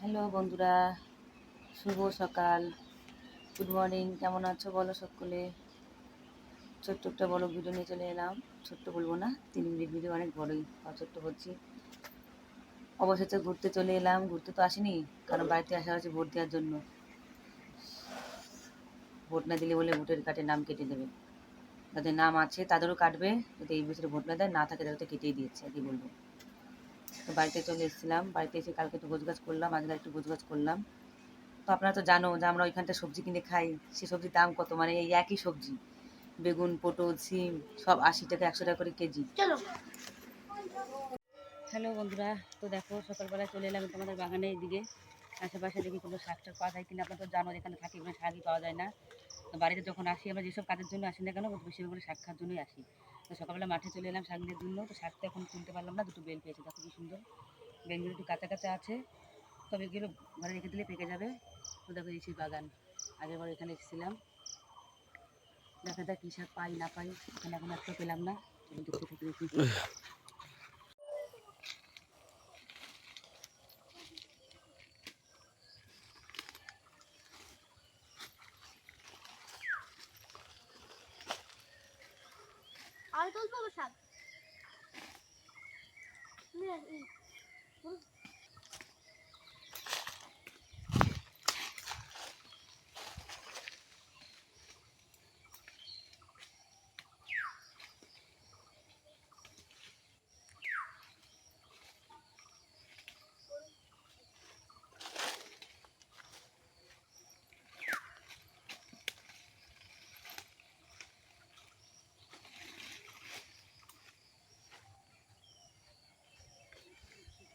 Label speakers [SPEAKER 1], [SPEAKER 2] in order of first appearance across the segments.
[SPEAKER 1] Hello বন্ধুরা, শুভ সকাল, good morning. কেমন আছো বলো সকলে? ছোট্ট একটা বড় ভিডিও নিয়ে চলে এলাম। ছোট্ট বলবো না, 3 মিনিট ভিডিও, অনেক বড়ই ছোট্ট বলছি। অবশেষে ঘুরতে চলে এলাম। ঘুরতে তো আসিনি, কারণ বাড়িতে আসা হয়েছে ভোট দেওয়ার জন্য। ভোট না দিলে বলে ভোটের কার্ডে নাম কেটে দেবে। যাদের নাম আছে তাদেরও কাটবে, যদি এই বছরে ভোট না দেয়, না থাকে তাদের তো কেটেই দিয়েছে, কি বলবো। তো বাড়িতে চলে এসেছিলাম। বাড়িতে এসে কালকে একটু গোছগাছ করলাম, আজকে একটু গোছগাছ করলাম। তো আপনারা তো জানো যে আমরা ওইখানটা সবজি কিনে খাই, সে সবজির দাম কত, মানে এই একই সবজি, বেগুন, পটল, সিম সব 80 টাকা 100 টাকা করে কেজি। হ্যালো বন্ধুরা, তো দেখো সকালবেলায় চলে এলাম তোমাদের বাগানে। এইদিকে আশেপাশে দেখি কোনো শাক টাক পাওয়া যায় কিনা। আপনারা তো জানো এখানে থাকি, কোনো শাকই পাওয়া যায় না। তো বাড়িতে যখন আসি, আমরা যেসব কাজের জন্য আসি না কেন, বেশিরভাগ করে শাক খাওয়ার জন্যই আসি। তো সকালবেলা মাঠে চলে এলাম শাক নেওয়ার জন্য। তো শাকটা এখন তুলতে পারলাম না, দুটো বেল পেয়েছি, দেখো কি সুন্দর। বেলগুলো একটু কাঁচা কাঁচা আছে, তবে এগুলো ঘরে রেখে দিলে পেকে যাবে। তো দেখো এই সেই বাগান, আগের বার এখানে এসেছিলাম। দেখা যাক কী শাক পাই না পাই, এখানে এখন একটা পেলাম না। দেখতে থাকি দেখি।
[SPEAKER 2] আর তুলবো শাক।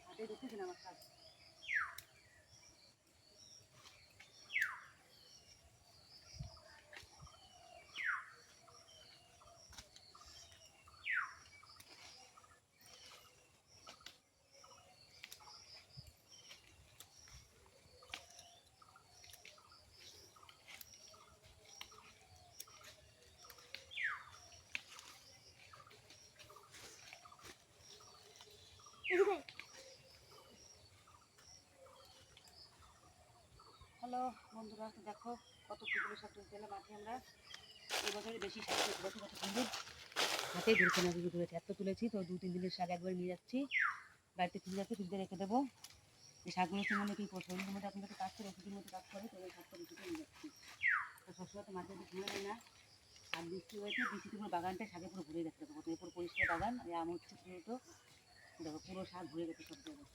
[SPEAKER 1] হাতে দেখতেছেন আমার শাক। হ্যালো বন্ধুরা, তো দেখো কত ফুলগুলো শাক তুলতে এলাম মাঠে আমরা। এবছরে বেশি শাক তুলতে দেখো কত সুন্দর। হাতেই ধরছে না, যদি ধরেছে এত তুলেছি। তো 2-3 দিনের শাক একবার নিয়ে যাচ্ছি বাড়িতে, ফ্রিজ আছে, ফ্রিজে রেখে দেবো। এই শাকগুলো মনে কী করছে, ওইগুলোর মধ্যে এখন একটু কাজ করে, ওষুধের মধ্যে কাজ করে, তো ওই শাকটা বেশিতে নিয়ে যাচ্ছি। তো সবসময় তো মাঠে ঘুরে হয় না। আর বৃষ্টি হয়েছে, বৃষ্টিতে পুরো বাগানটা শাকে পুরো ভরে গেছে। দেখো প্রথমে পুরো পরিষ্কার বাগান, আর আম হচ্ছে তো দেখো পুরো শাক ভরে গেছে সব জায়গায়।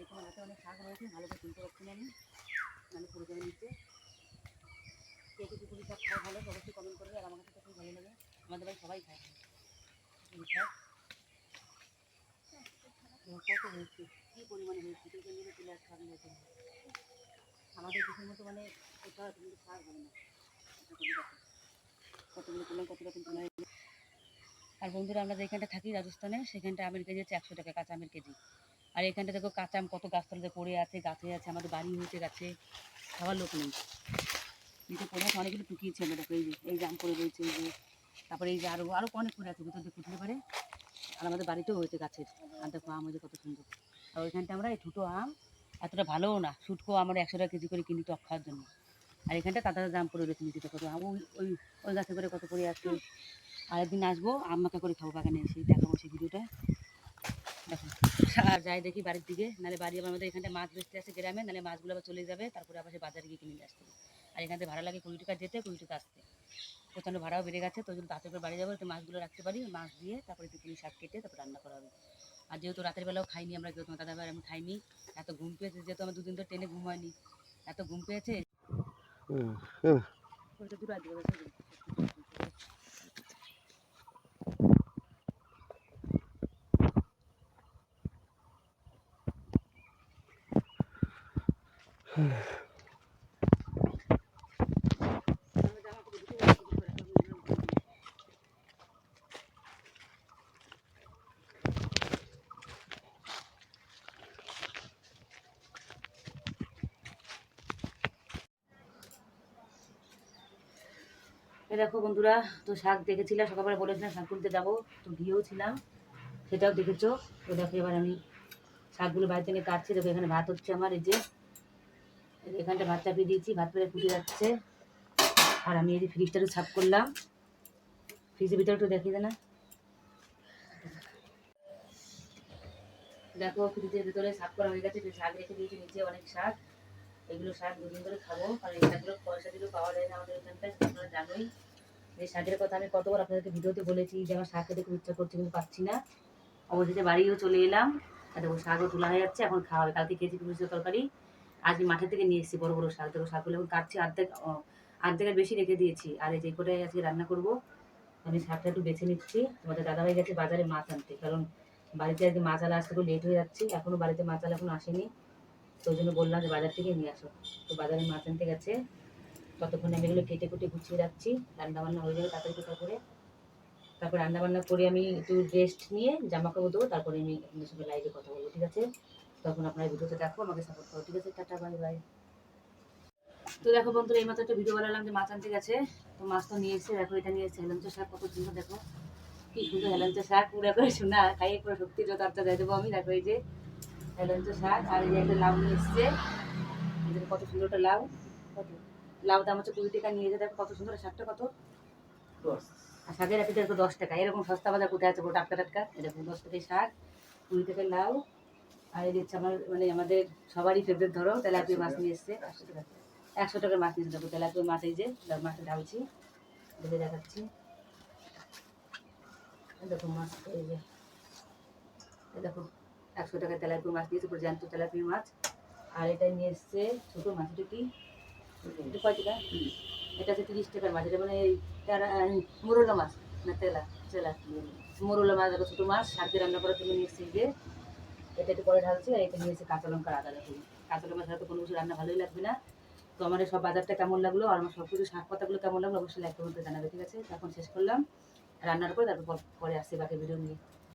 [SPEAKER 1] এখানে হাতে অনেক শাক রয়েছে, ভালো করে তুলতে পারছি না আমি, মানে পুরো জমি নিচে। কে কে পুকুরি শাক খাওয়া ভালো, অবশ্যই কমেন্ট করবে। আর আমার কাছে তো খুব ভালো লাগে, আমাদের বাড়ি সবাই খায় পুকুরি শাক। কত হয়েছে, কী পরিমাণে হয়েছে, কিন্তু নিয়ে তুলে আর শাক নিয়ে আমাদের দেশের মতো, মানে কোথাও কিন্তু শাক হবে না। কতগুলো তুললাম, কত রকম তোলা হয়েছে। আর বন্ধুরা, আমরা যেখানটা থাকি রাজস্থানে, সেখানটা আমের কেজি হচ্ছে 100 টাকা, কাঁচা আমের কেজি। আর এখানটা দেখো কাঁচা আম কত গাছতলাতে পড়ে আছে, গাছে আছে, আমাদের বাড়ি হয়েছে গাছে, খাওয়ার লোক নেই। নিচে পড়ে আছে, অনেকগুলো টুকিয়েছে আমরা, দেখো এই যে আম পড়ে রয়েছে, এই যে, তারপরে এই যে আরও আরও অনেক পড়ে আছে, ভিতর দিয়ে ফুটলে পারে। আর আমাদের বাড়িতেও হয়েছে গাছের। আর দেখো আম হয়েছে কত সুন্দর। আর ওইখানটা আমরা এই ছোটো আম, এতটা ভালোও না, শুটকো আমরা 100 টাকা কেজি করে কিনি টক খাওয়ার জন্য। আর এখানটা তাদের দাম পড়ে রয়েছে নিচে, কত আম ওই ওই ওই গাছে করে কত পড়ে আছে। আরেকদিন আসবো, আম মাখা করে খাবো বাগানে এসে, দেখাবো সেই ভিডিওটা। দেখো আর যাই দেখি বাড়ির দিকে, নাহলে বাড়ি আবার আমাদের এখানটা মাছ বেচতে আসে গ্রামে, নাহলে মাছগুলো আবার চলে যাবে, তারপরে আবার সে বাজারে গিয়ে কিনে নিয়ে আসতে হবে। আর এখান থেকে ভাড়া লাগে 20 টাকা যেতে, 20 টাকা আসতে। প্রচণ্ড ভাড়াও বেড়ে গেছে, তো যদি তাতে করে বাড়ি যাবো, একটু মাছগুলো রাখতে পারি, মাছ দিয়ে তারপরে একটু পুঁই শাক কেটে তারপর রান্না করা হবে। আর যেহেতু রাতের বেলাও খাইনি আমরা, কেউ তোমার দাদা ভাই আমি খাইনি, এত ঘুম পেয়েছে, যেহেতু আমার 2 দিন ধরে ট্রেনে ঘুম হয়নি, এত ঘুম পেয়েছে। দূর দেখো বন্ধুরা, তো শাক দেখেছিলাম সকালবেলা, বলেছিলাম শাক তুলতে যাবো, তো গিয়েও ছিলাম, সেটাও দেখেছো। তো দেখো এবার আমি শাকগুলো বাড়িতে নিয়ে কাটছি। দেখো এখানে ভাত হচ্ছে আমার, এই যে এখানটা ভাত চাপিয়ে দিয়েছি, ভাত প্রায় ফুটে যাচ্ছে। আর আমি এই যে ফ্রিজটা একটু সাফ করলাম, ফ্রিজের ভিতরে একটু দেখিয়ে দে না। দেখো ফ্রিজের ভিতরে সাফ করা হয়ে গেছে, শাক রেখে দিয়েছি নিচে, অনেক শাক। এগুলো শাক দুদিন ধরে খাবো, কারণ এই শাকগুলো পয়সা দিলেও পাওয়া যায় না আমাদের এখানটায়, আপনারা জানোই। এই শাকের কথা আমি কতবার আপনাদেরকে ভিডিওতে বলেছি যে আমার শাক খেতে খুব ইচ্ছা করছে, কিন্তু পাচ্ছি না। অবশেষে বাড়িও চলে এলাম, আর দেখো শাকও তোলা হয়ে যাচ্ছে, এখন খাওয়া হবে। কালকে খেয়েছি পুরুষের তরকারি, আজ মাঠের থেকে নিয়ে এসেছি বড় বড় শাক। দেখো শাকগুলো এখন কাটছি, অর্ধেকের বেশি রেখে দিয়েছি। আর এই যে কোটায় আজকে রান্না করবো, আমি শাকটা একটু বেছে নিচ্ছি। তোমাদের দাদাভাই গেছে বাজারে মাছ আনতে, কারণ বাড়িতে আজকে মাছ আলা আসতে একটু লেট হয়ে যাচ্ছে, এখনো বাড়িতে মাছ আলা এখনো আসেনি। তো ওই জন্য বললাম যে বাজার থেকে নিয়ে আসো। তো বাজারে মাছ আনতে গেছে, ততক্ষণে আমি এগুলো কেটে কুটে গুছিয়ে রাখছি। রান্না বান্না হয়ে যাবে তাড়াতাড়ি কোথা করে। তারপর রান্না বান্না করে আমি একটু রেস্ট নিয়ে জামা কাপড় দেবো, তারপরে আমি আপনাদের সঙ্গে লাইভে কথা বলবো, ঠিক আছে? তখন আপনারা ভিডিওতে দেখো, আমাকে সাপোর্ট করো, ঠিক আছে? Tata, bye bye. তো দেখো বন্ধুরা, এইমাত্র একটা ভিডিও বানালাম যে মাছ আনতে গেছে, তো মাছ তো নিয়ে এসছে। দেখো এটা নিয়ে এসছে হেলেঞ্চা শাক, কত সুন্দর, দেখো কি সুন্দর হেলেঞ্চা শাক, পুরো করে শোনা খাইয়ে পুরো শক্তি যথার্থ দিয়ে দেবো আমি। দেখো এই যে হেলেঞ্চা শাক, আর এই যে একটা লাউ নিয়ে এসছে, এই যে কত সুন্দর একটা লাউ। কত লাউ দাম হচ্ছে 20 টাকা, নিয়ে যে দেখো কত সুন্দর শাকটা, কত 10। আর শাকের একটা দেখো 10 টাকা, এরকম সস্তা বাজার কোথায় আছে পুরো টাটকা টাটকা। এই দেখো 10 টাকায় শাক, 20 টাকায় লাউ। আর এই দিচ্ছে আমার মানে আমাদের সবারই ফেভারিট, ধরো তেলাপিয়া মাছ নিয়ে এসছে 100 টাকা, 100 টাকার মাছ নিয়ে এসে। দেখো তেলাপিয়া মাছ, এই যে মাছটা ঢালছি, দেখে দেখাচ্ছি। দেখো মাছ, এই যে এই দেখো 100 টাকায় তেলাপিয়া মাছ দিয়েছে, পুরো জ্যান্ত তেলাপিয়া মাছ। আর এটা নিয়ে এসছে ছোটো মাছ, এটা কি, এটা কয় টাকা? এটা হচ্ছে 30 টাকার মাছ। এটা মানে এই মোরলা মাছ, না তেলা চেলা মোরলা মাছ। দেখো ছোটো মাছ, শাক দিয়ে রান্না করার জন্য নিয়ে এসছে। এই যে এটা একটু পরে ঢালছি। আর এটা নিয়ে এসে কাঁচা লঙ্কা, আদা। দেখুন কাঁচা লঙ্কা ছাড়া তো কোনো কিছু রান্না ভালোই লাগবে না। তো আমার এই সব বাজারটা কেমন লাগলো, আর আমার সব কিছু শাক পাতাগুলো কেমন লাগলো, অবশ্যই লাইক কমেন্টে জানাবে, ঠিক আছে? এখন শেষ করলাম রান্নার পরে, তারপর পরে আসছি বাকি ভিডিও নিয়ে।